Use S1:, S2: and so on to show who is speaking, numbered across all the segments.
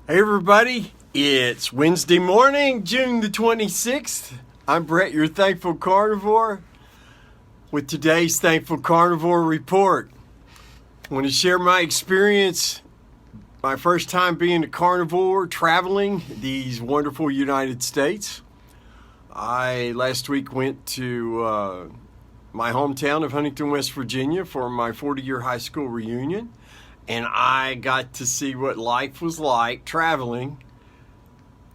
S1: Hey everybody, it's Wednesday morning, June the 26th. I'm Brett, your Thankful Carnivore, with today's Thankful Carnivore report. I want to share my experience, my first time being a carnivore, traveling these wonderful United States. I last week went to my hometown of Huntington, West Virginia for my 40-year high school reunion. And I got to see what life was like traveling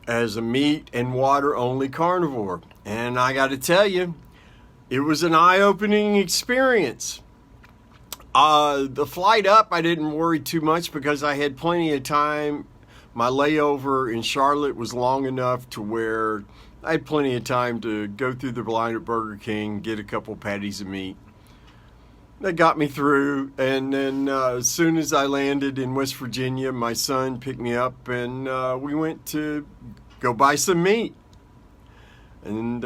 S1: as a meat and water only carnivore. And I got to tell you, it was an eye-opening experience. The flight up, I didn't worry too much because I had plenty of time. My layover in Charlotte was long enough to where I had plenty of time to go through the line at Burger King, get a couple patties of meat. That got me through, and then as soon as I landed in West Virginia, my son picked me up, and we went to go buy some meat. And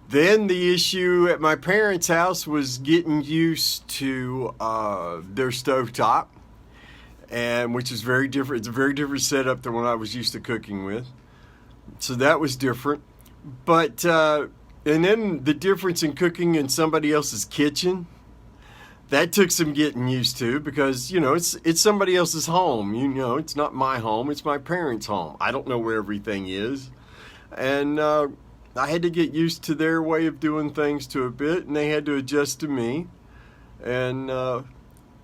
S1: then the issue at my parents' house was getting used to their stovetop, and which is very different. It's a very different setup than what I was used to cooking with. So that was different. But and then the difference in cooking in somebody else's kitchen. That took some getting used to because, it's somebody else's home. It's not my home. It's my parents' home. I don't know where everything is. And I had to get used to their way of doing things to a bit, and they had to adjust to me. And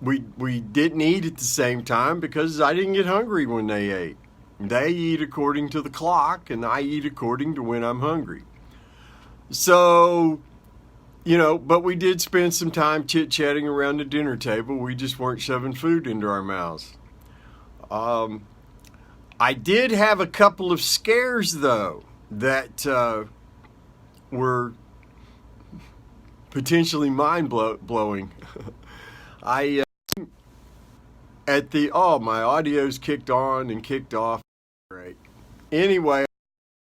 S1: we didn't eat at the same time because I didn't get hungry when they ate. They eat according to the clock, and I eat according to when I'm hungry. So... but we did spend some time chit-chatting around the dinner table. We just weren't shoving food into our mouths. I did have a couple of scares, though, that were potentially mind-blowing. My audio's kicked on and kicked off. Great. Anyway,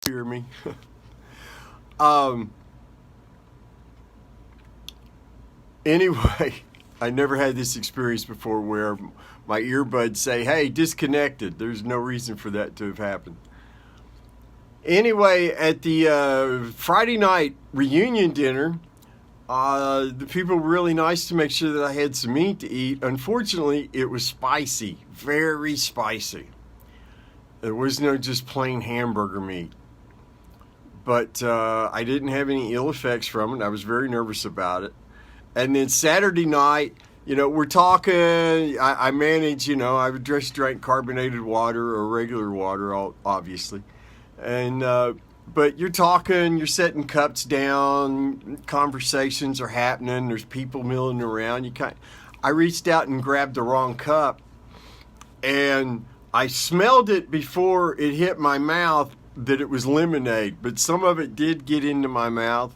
S1: hear me. Anyway, I never had this experience before where my earbuds say, hey, disconnected. There's no reason for that to have happened. Anyway, at the Friday night reunion dinner, the people were really nice to make sure that I had some meat to eat. Unfortunately, it was spicy, very spicy. There was no just plain hamburger meat. But I didn't have any ill effects from it. I was very nervous about it. And then Saturday night, we're talking, I manage, I just drank carbonated water or regular water, obviously. And, but you're talking, you're setting cups down, conversations are happening, there's people milling around. I reached out and grabbed the wrong cup, and I smelled it before it hit my mouth that it was lemonade, but some of it did get into my mouth.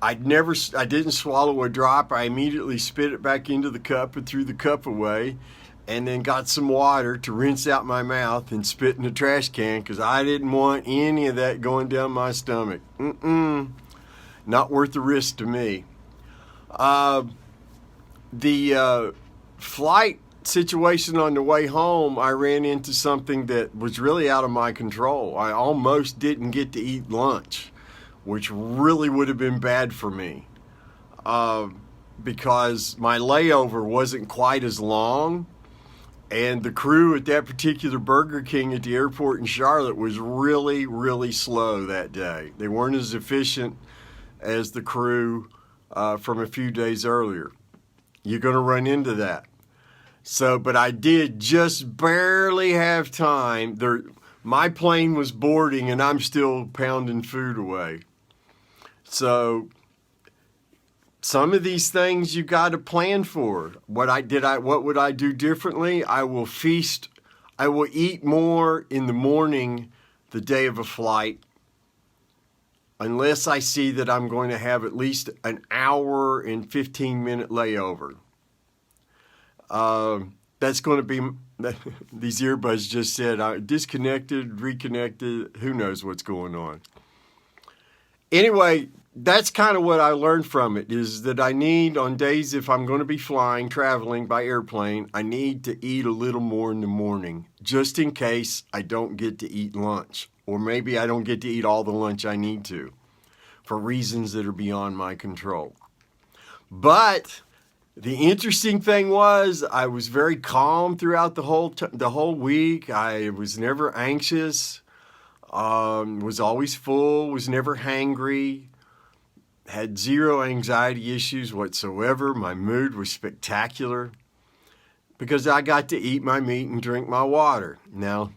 S1: I didn't swallow a drop. I immediately spit it back into the cup and threw the cup away, and then got some water to rinse out my mouth and spit in the trash can because I didn't want any of that going down my stomach. Not worth the risk to me. The flight situation on the way home, I ran into something that was really out of my control. I almost didn't get to eat lunch, which really would have been bad for me because my layover wasn't quite as long, and the crew at that particular Burger King at the airport in Charlotte was really, really slow that day. They weren't as efficient as the crew from a few days earlier. You're going to run into that. But I did just barely have time. My plane was boarding, and I'm still pounding food away. So some of these things you got to plan for. What would I do differently? I will feast. I will eat more in the morning the day of a flight, unless I see that I'm going to have at least an hour and 15-minute layover. That's going to be, these earbuds just said, disconnected, reconnected, who knows what's going on. Anyway, that's kind of what I learned from it, is that I need, on days if I'm going to be traveling by airplane, I need to eat a little more in the morning, just in case I don't get to eat lunch. Or maybe I don't get to eat all the lunch I need to, for reasons that are beyond my control. But the interesting thing was, I was very calm throughout the whole week. I was never anxious, was always full, was never hangry, had zero anxiety issues whatsoever. My mood was spectacular because I got to eat my meat and drink my water. Now,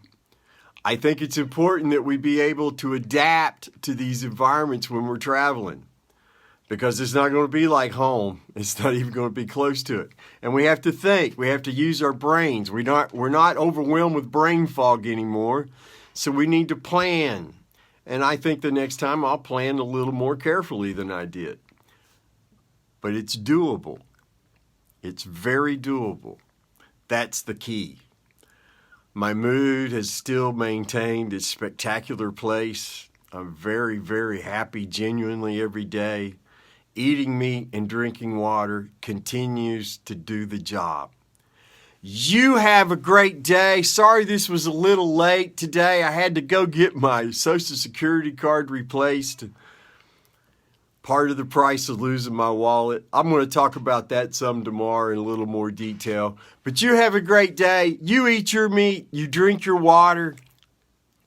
S1: I think it's important that we be able to adapt to these environments when we're traveling, because it's not going to be like home. It's not even going to be close to it. And we have to think. We have to use our brains. We're not overwhelmed with brain fog anymore, so we need to plan. And I think the next time I'll plan a little more carefully than I did. But it's doable. It's very doable. That's the key. My mood has still maintained its spectacular place. I'm very, very happy genuinely every day. Eating meat and drinking water continues to do the job. You have a great day. Sorry this was a little late today. I had to go get my Social Security card replaced. Part of the price of losing my wallet. I'm going to talk about that some tomorrow in a little more detail. But you have a great day. You eat your meat. You drink your water.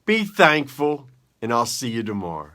S1: Be thankful. And I'll see you tomorrow.